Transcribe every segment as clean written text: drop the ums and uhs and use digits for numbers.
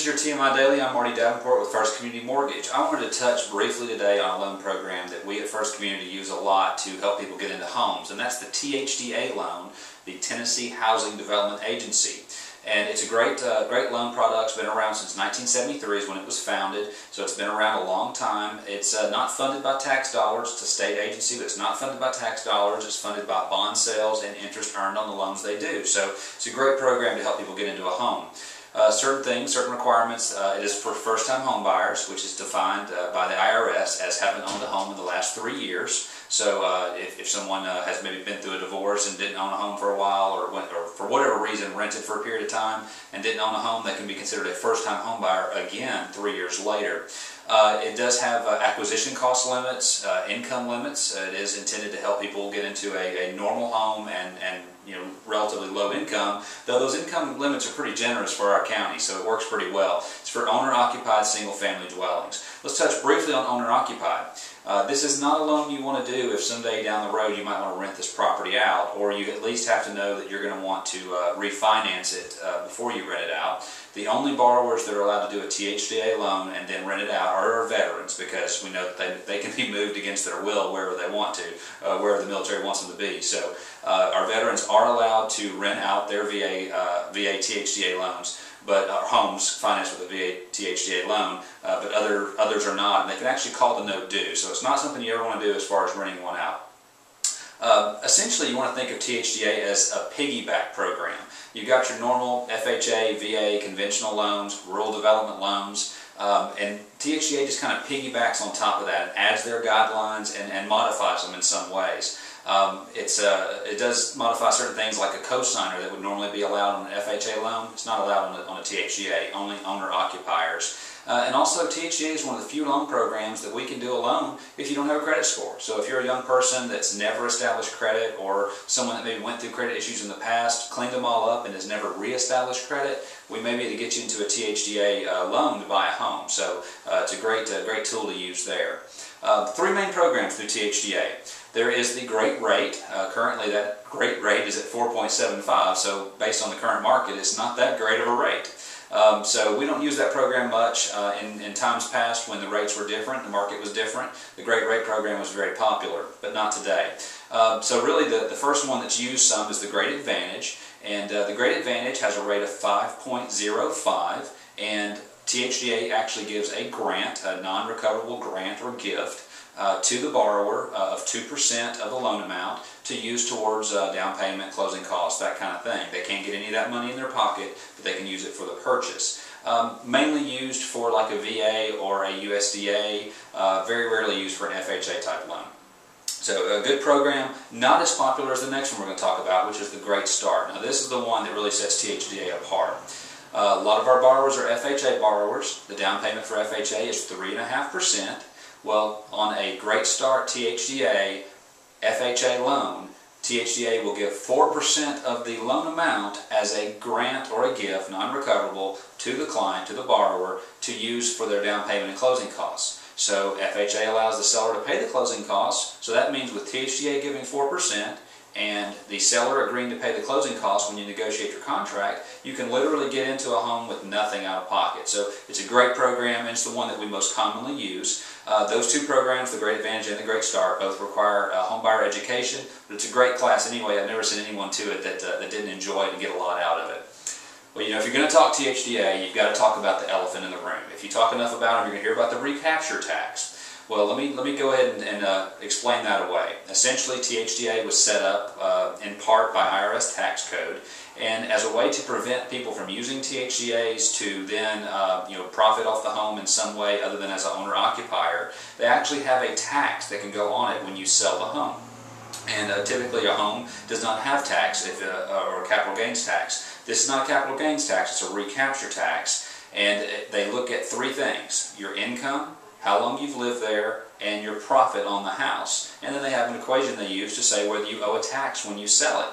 This is your TMI Daily. I'm Marty Davenport with First Community Mortgage. I wanted to touch briefly today on a loan program that we at First Community use a lot to help people get into homes, and that's the THDA loan, the Tennessee Housing Development Agency. And it's a great loan product. It's been around since 1973 is when it was founded, so it's been around a long time. It's not funded by tax dollars. It's a state agency, but it's not funded by tax dollars. It's funded by bond sales and interest earned on the loans they do. So it's a great program to help people get into a home. Certain things, certain requirements. It is for first-time home buyers, which is defined by the IRS as having owned a home in the last 3 years. So if someone has maybe been through a divorce and didn't own a home for a while, or for whatever reason rented for a period of time and didn't own a home, they can be considered a first-time home buyer again 3 years later. It does have acquisition cost limits, income limits. It is intended to help people get into a normal home and relatively low income, though those income limits are pretty generous for our county, so it works pretty well. It's for owner-occupied single-family dwellings. Let's touch briefly on owner-occupied. This is not a loan you want to do if someday down the road you might want to rent this property out, or you at least have to know that you're going to want to refinance it before you rent it out. The only borrowers that are allowed to do a THDA loan and then rent it out are our veterans, because we know that they can be moved against their will wherever they want to, wherever the military wants them to be. So our veterans are allowed to rent out their VA THDA loans, but homes financed with a VA THDA loan, but others are not, and they can actually call the note due. So it's not something you ever want to do as far as renting one out. Essentially, you want to think of THDA as a piggyback program. You've got your normal FHA, VA, conventional loans, rural development loans, and THDA just kind of piggybacks on top of that and adds their guidelines and modifies them in some ways. It does modify certain things, like a cosigner that would normally be allowed on an FHA loan. It's not allowed on a THDA, only owner-occupiers. And also, THDA is one of the few loan programs that we can do a loan if you don't have a credit score. So if you're a young person that's never established credit, or someone that maybe went through credit issues in the past, cleaned them all up, and has never reestablished credit, we may be able to get you into a THDA loan to buy a home. So it's a great tool to use there. Three main programs through THDA. There is the Great Rate. Currently that Great Rate is at 4.75, so based on the current market, it's not that great of a rate. So we don't use that program much. In times past, when the rates were different, the market was different, the Great Rate program was very popular, but not today. So really the first one that's used some is the Great Advantage, and the Great Advantage has a rate of 5.05, and THDA actually gives a grant, a non-recoverable grant or gift, to the borrower of 2% of the loan amount to use towards down payment, closing costs, that kind of thing. They can't get any of that money in their pocket, but they can use it for the purchase. Mainly used for like a VA or a USDA, very rarely used for an FHA type loan. So a good program, not as popular as the next one we're going to talk about, which is the Great Start. Now this is the one that really sets THDA apart. A lot of our borrowers are FHA borrowers. The down payment for FHA is 3.5%. Well, on a Great Start THDA FHA loan, THDA will give 4% of the loan amount as a grant or a gift, non-recoverable, to the client, to the borrower, to use for their down payment and closing costs. So FHA allows the seller to pay the closing costs, so that means with THDA giving 4%, and the seller agreeing to pay the closing costs when you negotiate your contract, you can literally get into a home with nothing out of pocket. So it's a great program, and it's the one that we most commonly use. Those two programs, the Great Advantage and the Great Start, both require homebuyer education, but it's a great class anyway. I've never seen anyone to it that didn't enjoy it and get a lot out of it. Well, if you're going to talk THDA, you've got to talk about the elephant in the room. If you talk enough about them, you're going to hear about the recapture tax. Well, let me go ahead and explain that away. Essentially, THDA was set up in part by IRS tax code, and as a way to prevent people from using THDAs to then profit off the home in some way other than as an owner-occupier, they actually have a tax that can go on it when you sell the home. And typically a home does not have tax or capital gains tax. This is not a capital gains tax, it's a recapture tax, and they look at three things: your income, how long you've lived there, and your profit on the house. And then they have an equation they use to say whether you owe a tax when you sell it.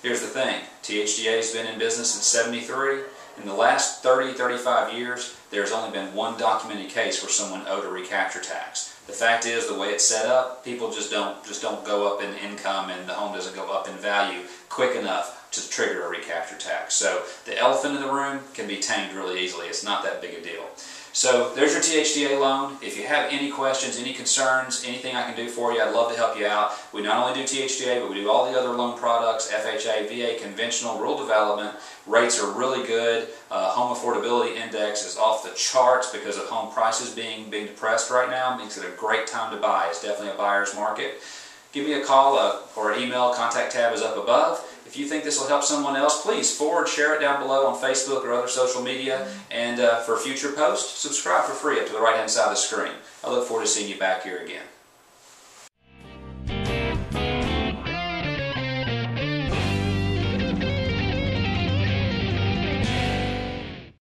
Here's the thing, THDA has been in business since '73. In the last 30-35 years, there's only been one documented case where someone owed a recapture tax. The fact is, the way it's set up, people just don't go up in income, and the home doesn't go up in value quick enough to trigger a recapture tax. So the elephant in the room can be tamed really easily. It's not that big a deal. So there's your THDA loan. If you have any questions, any concerns, anything I can do for you, I'd love to help you out. We not only do THDA, but we do all the other loan products, FHA, VA, conventional, rural development. Rates are really good. Home affordability index is off the charts because of home prices being depressed right now. It makes it a great time to buy. It's definitely a buyer's market. Give me a call or an email. Contact tab is up above. If you think this will help someone else, please share it down below on Facebook or other social media. And for future posts, subscribe for free up to the right-hand side of the screen. I look forward to seeing you back here again.